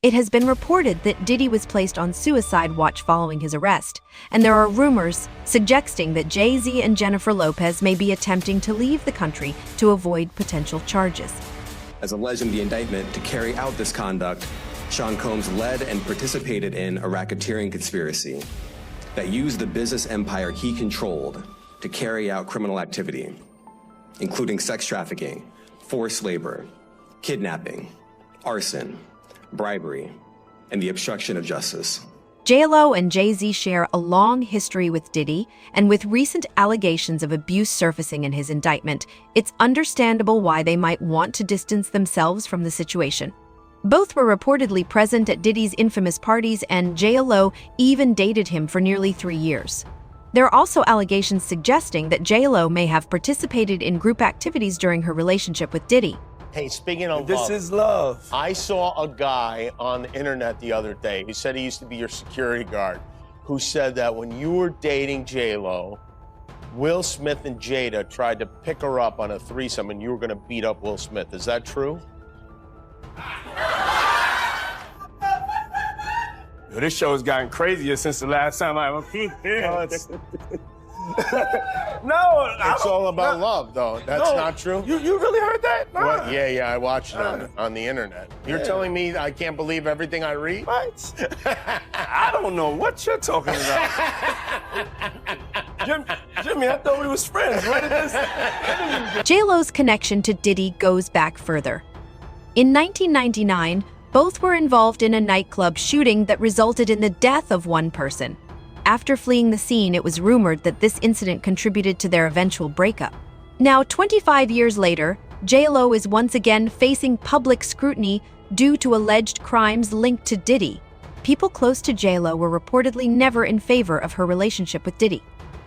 It has been reported that Diddy was placed on suicide watch following his arrest, and there are rumors suggesting that Jay-Z and Jennifer Lopez may be attempting to leave the country to avoid potential charges. As alleged in the indictment, to carry out this conduct, Sean Combs led and participated in a racketeering conspiracy that used the business empire he controlled to carry out criminal activity, including sex trafficking, forced labor, kidnapping, arson, bribery, and the obstruction of justice. J-Lo and Jay-Z share a long history with Diddy, and with recent allegations of abuse surfacing in his indictment, it's understandable why they might want to distance themselves from the situation. Both were reportedly present at Diddy's infamous parties, and J-Lo even dated him for nearly 3 years. There are also allegations suggesting that J-Lo may have participated in group activities during her relationship with Diddy. Hey, speaking of this love, is love. I saw a guy on the internet the other day who said he used to be your security guard, who said that when you were dating J-Lo, Will Smith and Jada tried to pick her up on a threesome and you were going to beat up Will Smith. Is that true? This show has gotten crazier since the last time I ever peeped here. No, it's all about love, though. That's not true. You really heard that? Nah. What? Yeah, I watched it on the internet. You're telling me I can't believe everything I read? What? I don't know what you're talking about. Jimmy, I thought we was friends. Where did this? J-Lo's connection to Diddy goes back further. In 1999, both were involved in a nightclub shooting that resulted in the death of one person. After fleeing the scene, it was rumored that this incident contributed to their eventual breakup. Now, 25 years later, J-Lo is once again facing public scrutiny due to alleged crimes linked to Diddy. People close to J-Lo were reportedly never in favor of her relationship with Diddy.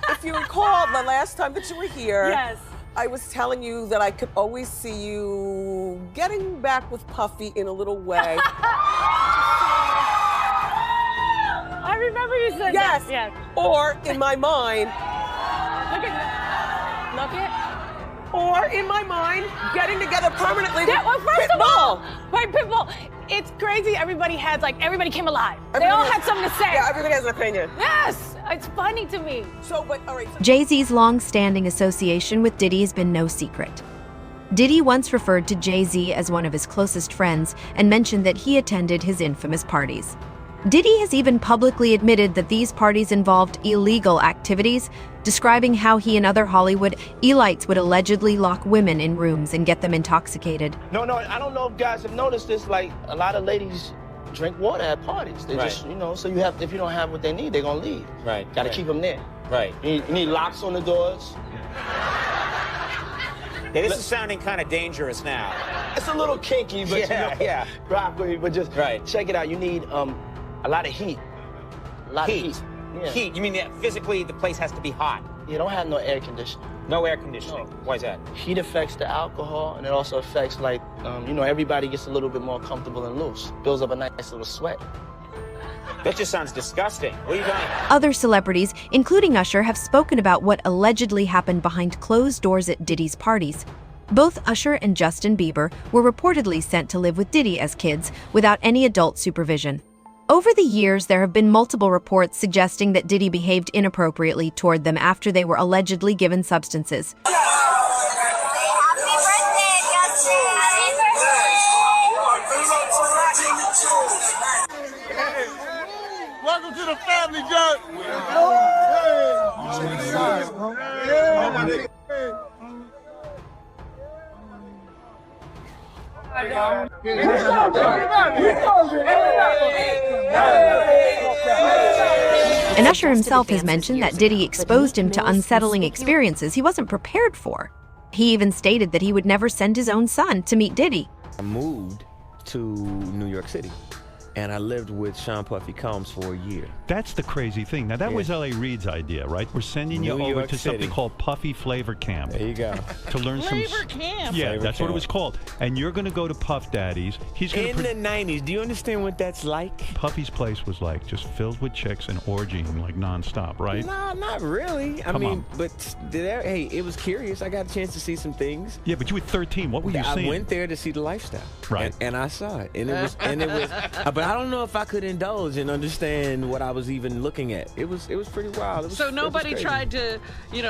If you recall, the last time that you were here, yes, I was telling you that I could always see you getting back with Puffy in a little way. I remember you said yes. that. Yes. Or in my mind. Look it. Or in my mind, getting together permanently. Yeah, well, first Pitbull. of all, right, Pitbull. It's crazy. Everybody came alive. They all had something to say. Yeah, everybody has an opinion. Yes, it's funny to me. So, but all right. So Jay-Z's long-standing association with Diddy has been no secret. Diddy once referred to Jay-Z as one of his closest friends and mentioned that he attended his infamous parties. Diddy has even publicly admitted that these parties involved illegal activities, describing how he and other Hollywood elites would allegedly lock women in rooms and get them intoxicated. No, I don't know if guys have noticed this, like a lot of ladies drink water at parties. They just, so you have, if you don't have what they need, they're gonna leave. Right. Gotta keep them there. Right. You need locks on the doors. Yeah, this is sounding kind of dangerous now. It's a little kinky, but yeah. Rock with me, but just check it out. You need a lot of heat. A lot of heat. Yeah. Heat. You mean that physically the place has to be hot? You don't have no air conditioning. No air conditioning. No. Why is that? Heat affects the alcohol, and it also affects, like, everybody gets a little bit more comfortable and loose. Builds up a nice little sweat. That just sounds disgusting. What are you doing? Other celebrities, including Usher, have spoken about what allegedly happened behind closed doors at Diddy's parties. Both Usher and Justin Bieber were reportedly sent to live with Diddy as kids without any adult supervision. Over the years, there have been multiple reports suggesting that Diddy behaved inappropriately toward them after they were allegedly given substances. Welcome to the family, John. And Usher himself has mentioned that Diddy exposed him to unsettling experiences he wasn't prepared for. He even stated that he would never send his own son to meet Diddy. I moved to New York City, and I lived with Sean Puffy Combs for a year. That's the crazy thing. Now, that was L.A. Reid's idea, right? We're sending you over to something called Puffy Flavor Camp. There you go. To learn Flavor Camp. Yeah, Flavor that's Camp. what it was called. And you're going to go to Puff Daddy's. He's going In the 90s, do you understand what that's like? Puffy's place was like just filled with chicks and orgying like nonstop, right? No, not really. I mean, but hey, it was curious. I got a chance to see some things. Yeah, but you were 13. What were you seeing? I went there to see the lifestyle. Right. And I saw it. And it was, but But I don't know if I could indulge and understand what I was even looking at. It was pretty wild. So nobody tried to,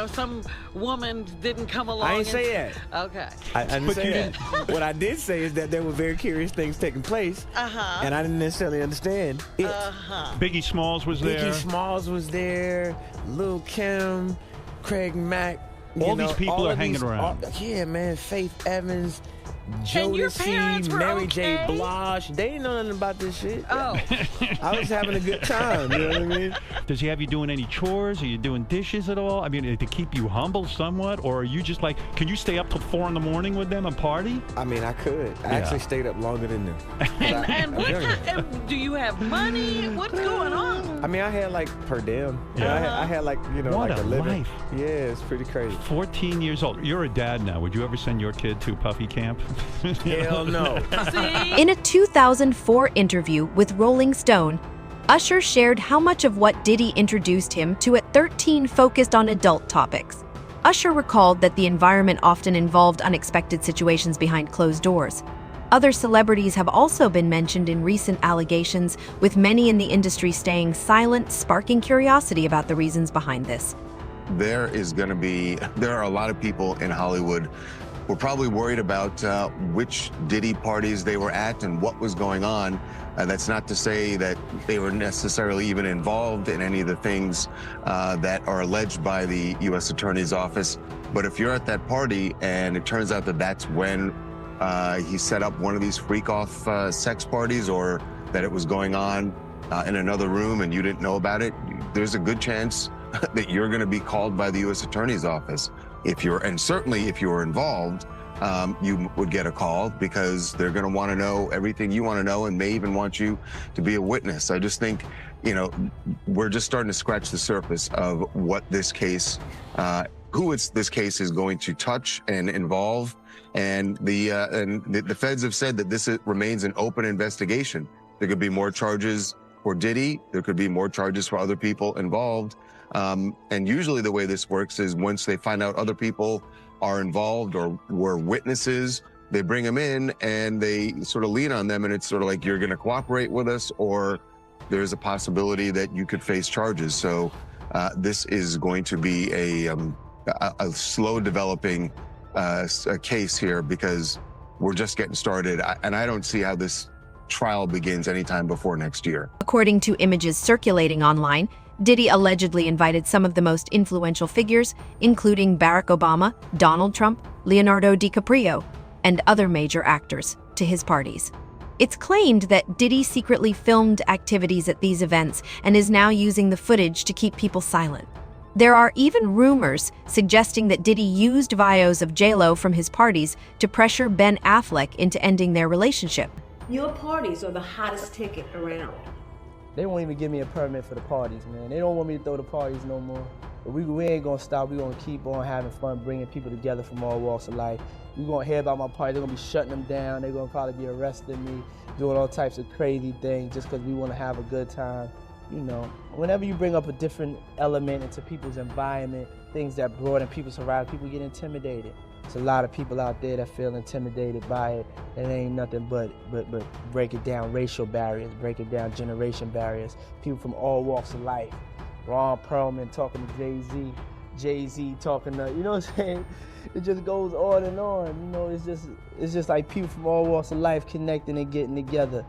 some woman didn't come along. I didn't say that. Okay. I didn't say that. What I did say is that there were very curious things taking place, and I didn't necessarily understand it. Biggie Smalls was there. Biggie Smalls was there. Lil' Kim, Craig Mack. All these people are hanging around. Yeah, man. Faith Evans, And your parents Jodeci, were Mary okay? J. Blige. They didn't know nothing about this shit. Oh. I was having a good time. You know what I mean? Does he have you doing any chores? Are you doing dishes at all? I mean, to keep you humble somewhat? Or are you just like, can you stay up till 4 in the morning with them and party? I mean, I could. I actually stayed up longer than them. And do you have money? What's going on? I mean, I had like per diem. Yeah. I had like, What like a living. life. Yeah, it's pretty crazy. 14 years old. You're a dad now. Would you ever send your kid to Puffy camp? Hell no. In a 2004 interview with Rolling Stone, Usher shared how much of what Diddy introduced him to at 13 focused on adult topics. Usher recalled that the environment often involved unexpected situations behind closed doors. Other celebrities have also been mentioned in recent allegations, with many in the industry staying silent, sparking curiosity about the reasons behind this. There are a lot of people in Hollywood who are probably worried about which Diddy parties they were at and what was going on. That's not to say that they were necessarily even involved in any of the things that are alleged by the U.S. Attorney's Office. But if you're at that party and it turns out that that's when he set up one of these freak-off sex parties, or that it was going on in another room and you didn't know about it, there's a good chance that you're going to be called by the U.S. Attorney's Office. And certainly if you were involved, you would get a call, because they're going to want to know everything you want to know and may even want you to be a witness. I just think, we're just starting to scratch the surface of what this case, this case is going to touch and involve. And the feds have said that this remains an open investigation. There could be more charges for Diddy. There could be more charges for other people involved. And usually the way this works is once they find out other people are involved or were witnesses, they bring them in and they sort of lean on them, and it's sort of like, you're going to cooperate with us, or there's a possibility that you could face charges. So this is going to be a slow developing case here, because we're just getting started, and I don't see how this trial begins anytime before next year. According to images circulating online, Diddy allegedly invited some of the most influential figures, including Barack Obama, Donald Trump, Leonardo DiCaprio, and other major actors, to his parties. It's claimed that Diddy secretly filmed activities at these events and is now using the footage to keep people silent. There are even rumors suggesting that Diddy used videos of J-Lo from his parties to pressure Ben Affleck into ending their relationship. Your parties are the hottest ticket around. They won't even give me a permit for the parties, man. They don't want me to throw the parties no more. But we ain't gonna stop. We're gonna keep on having fun, bringing people together from all walks of life. You're gonna hear about my party. They're gonna be shutting them down. They're gonna probably be arresting me, doing all types of crazy things just because we wanna have a good time. Whenever you bring up a different element into people's environment, things that broaden people's horizon, people get intimidated. There's a lot of people out there that feel intimidated by it, and it ain't nothing but break it down racial barriers, break it down generation barriers, people from all walks of life. Ron Perlman talking to Jay-Z talking to, you know what I'm saying? It just goes on and on, it's just like people from all walks of life connecting and getting together.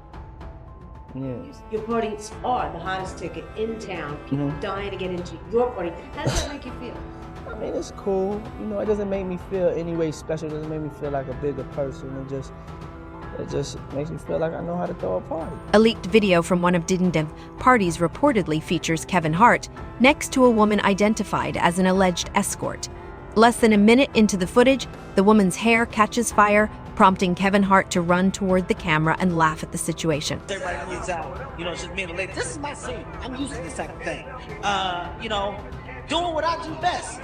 Yeah. Your parties are the hottest ticket in town. People dying to get into your party. How does that make you feel? I mean, it's cool. It doesn't make me feel any way special. It doesn't make me feel like a bigger person. It just makes me feel like I know how to throw a party. A leaked video from one of Diddy's parties reportedly features Kevin Hart next to a woman identified as an alleged escort. Less than a minute into the footage, the woman's hair catches fire, prompting Kevin Hart to run toward the camera and laugh at the situation. Everybody gets out, it's just me and the lady. This is my scene. I'm used to this type of thing. Doing what I do best.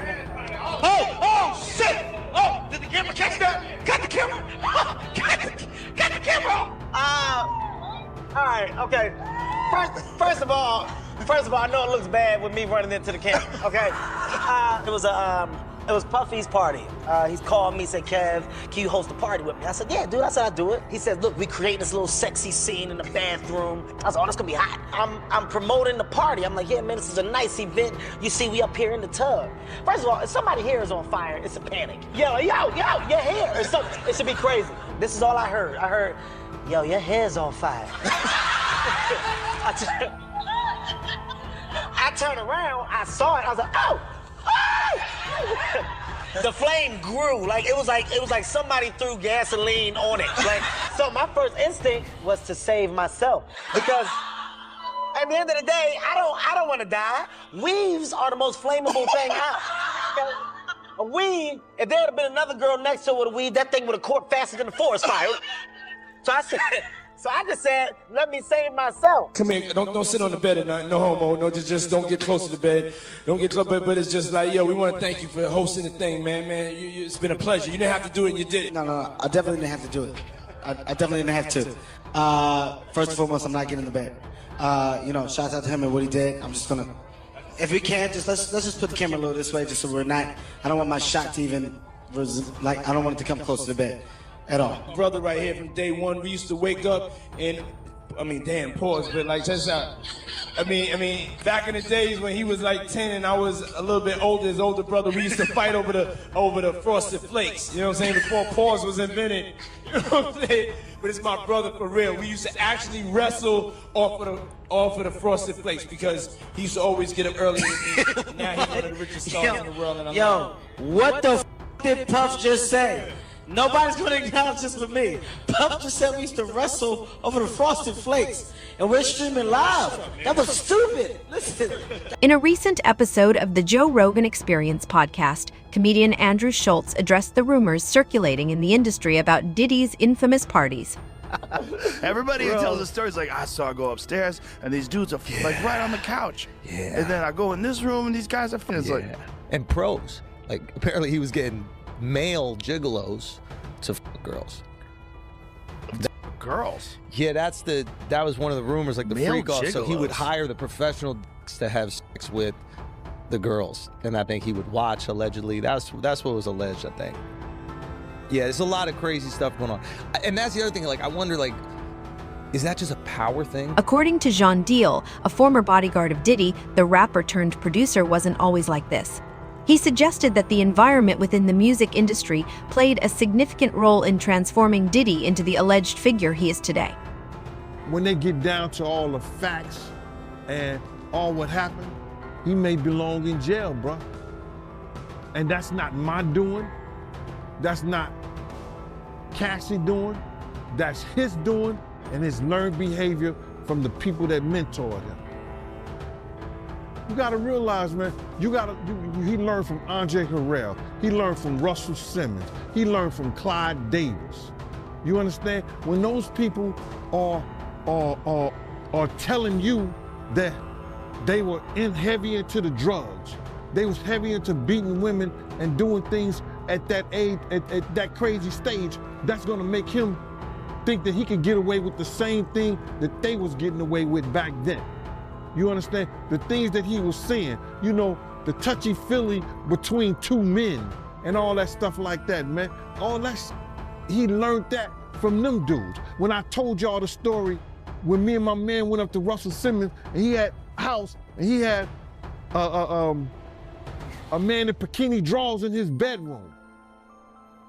Oh, shit! Oh, did the camera catch that? Got the camera! Got the camera! All right, okay. First of all, I know it looks bad with me running into the camera, okay? It was a It was Puffy's party. He's called me, said, Kev, can you host a party with me? I said, yeah, dude, I said I'd do it. He said, look, we creating this little sexy scene in the bathroom. I said, oh, that's gonna be hot. I'm promoting the party. I'm like, yeah, man, this is a nice event. You see, we up here in the tub. First of all, if somebody's hair is on fire, it's a panic. Yo, your hair. It should be crazy. This is all I heard. I heard, yo, your hair's on fire. I turned around, I saw it, I was like, oh! The flame grew, it was like somebody threw gasoline on it. So my first instinct was to save myself. Because at the end of the day, I don't want to die. Weaves are the most flammable thing out. A weave, if there had been another girl next to her with a weave, that thing would have caught faster than the forest fire. So I just said, let me save myself. Come here, don't sit on the bed at night, no homo, no, just don't get close to the bed. Don't get close, but it's just like, yo, we want to thank you for hosting the thing, man, it's been a pleasure. You didn't have to do it, and you did it. No, I definitely didn't have to do it. I definitely didn't have to. First and foremost, I'm not getting in the bed. Shout out to him and what he did. I'm just gonna, if we can, let's just put the camera a little this way, just so we're not, I don't want my shot to even, I don't want it to come close to the bed. At all. Brother right here from day one, we used to wake up and, pause, but just back in the days when he was 10 and I was a little bit older, his older brother, we used to fight over the Frosted Flakes, you know what I'm saying, before pause was invented, you know what I'm saying, but it's my brother for real. We used to actually wrestle off of the Frosted Flakes because he used to always get up early with me. Now he's one of the richest stars in the world. And What the did Puff just say? Nobody's going to acknowledge this with me. Puff just said we used to wrestle over the Frosted Flakes, and we're streaming live. That was stupid. Listen. In a recent episode of the Joe Rogan Experience podcast, comedian Andrew Schultz addressed the rumors circulating in the industry about Diddy's infamous parties. Everybody who tells the stories I saw her go upstairs and these dudes are right on the couch. Yeah. And then I go in this room and these guys are and pros. Apparently he was getting male gigolos to girls. Girls? Yeah, that was one of the rumors, the Male freak off. So he would gigolos. hire the professional to have sex with the girls, and I think he would watch allegedly. That's what was alleged, I think. Yeah, there's a lot of crazy stuff going on, and that's the other thing. I wonder, is that just a power thing? According to Jean Deal, a former bodyguard of Diddy, the rapper turned producer wasn't always like this. He suggested that the environment within the music industry played a significant role in transforming Diddy into the alleged figure he is today. When they get down to all the facts and all what happened, he may belong in jail, bro. And that's not my doing. That's not Cassie doing. That's his doing and his learned behavior from the people that mentored him. You gotta realize, man, he learned from Andre Harrell. He learned from Russell Simmons. He learned from Clyde Davis. You understand? When those people are telling you that they were heavy into the drugs, they was heavy into beating women and doing things at that age, at that crazy stage, that's gonna make him think that he could get away with the same thing that they was getting away with back then. You understand? The things that he was saying, the touchy-feely between two men and all that stuff like that, man. He learned that from them dudes. When I told y'all the story, when me and my man went up to Russell Simmons, and he had a house, and he had a man in bikini drawers in his bedroom,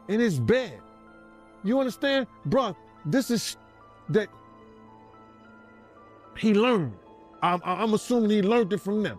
in his bed. You understand? Bruh, this is that he learned. I'm assuming he learned it from them.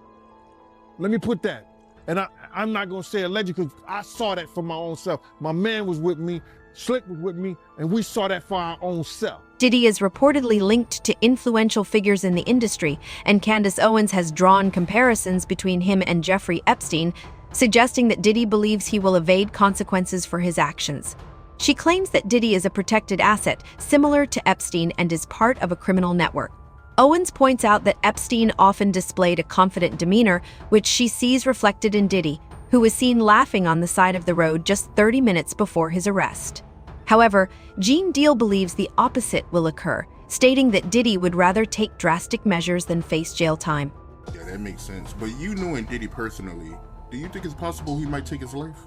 Let me put that. And I'm not gonna say alleged because I saw that for my own self. My man was with me, Slick was with me, and we saw that for our own self. Diddy is reportedly linked to influential figures in the industry, and Candace Owens has drawn comparisons between him and Jeffrey Epstein, suggesting that Diddy believes he will evade consequences for his actions. She claims that Diddy is a protected asset, similar to Epstein, and is part of a criminal network. Owens points out that Epstein often displayed a confident demeanor, which she sees reflected in Diddy, who was seen laughing on the side of the road just 30 minutes before his arrest. However, Jean Deal believes the opposite will occur, stating that Diddy would rather take drastic measures than face jail time. Yeah, that makes sense. But you knowing Diddy personally, do you think it's possible he might take his life?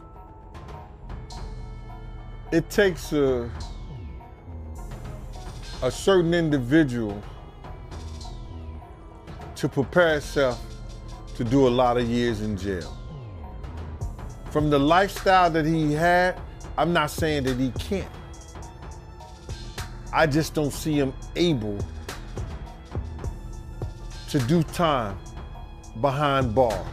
It takes a certain individual to prepare himself to do a lot of years in jail. From the lifestyle that he had, I'm not saying that he can't. I just don't see him able to do time behind bars.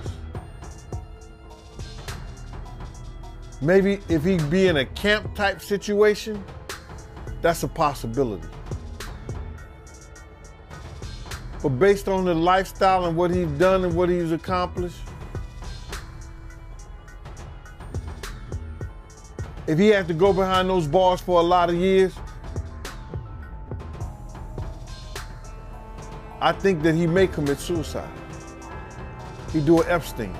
Maybe if he be in a camp type situation, that's a possibility. But based on the lifestyle and what he's done and what he's accomplished, if he had to go behind those bars for a lot of years, I think that he may commit suicide. He'd do an Epstein.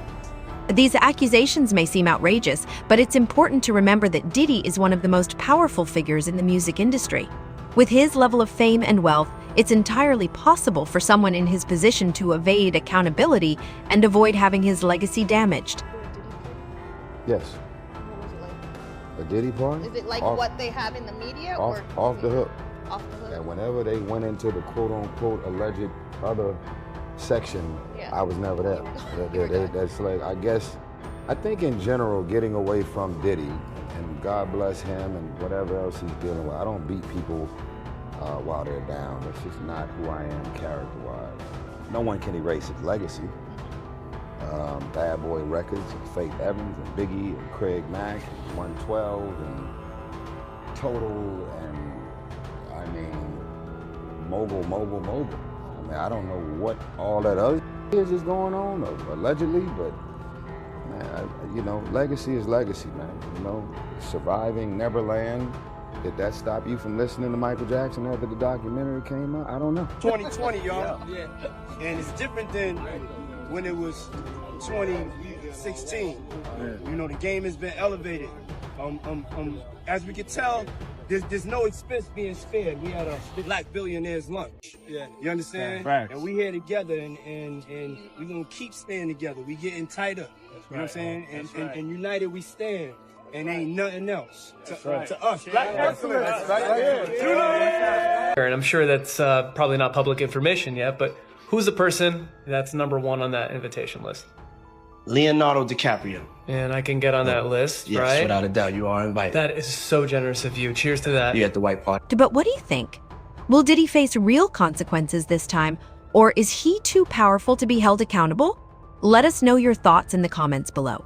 These accusations may seem outrageous, but it's important to remember that Diddy is one of the most powerful figures in the music industry. With his level of fame and wealth, it's entirely possible for someone in his position to evade accountability and avoid having his legacy damaged. Yes. A Diddy party? Is it like what they have in the media? Off the hook. Off the hook. And whenever they went into the quote-unquote alleged other section, I was never there. That's like, I think in general, getting away from Diddy, and God bless him and whatever else he's dealing with, I don't beat people while they're down. That's just not who I am character-wise. No one can erase his legacy. Bad Boy Records, and Faith Evans, and Biggie, and Craig Mack, and 112, and Total, and I mean, Mogul. I mean, I don't know what all that other is going on, allegedly, but man, legacy is legacy, man. Surviving Neverland. Did that stop you from listening to Michael Jackson after the documentary came out? I don't know. 2020, y'all. Yeah. And it's different than when it was 2016. Yeah. The game has been elevated. As we can tell, there's no expense being spared. We had a Black Billionaires lunch. Yeah. You understand? Yeah, and we here together, and we're gonna keep staying together. We getting tighter. That's you know what I'm saying? And united we stand. And ain't nothing else to us. Black excellence. And I'm sure that's probably not public information yet, but who's the person that's #1 on that invitation list? Leonardo DiCaprio. And I can get on that list, yes, right? Yes, without a doubt, you are invited. That is so generous of you. Cheers to that. You at the white party. But what do you think? Will Diddy face real consequences this time, or is he too powerful to be held accountable? Let us know your thoughts in the comments below.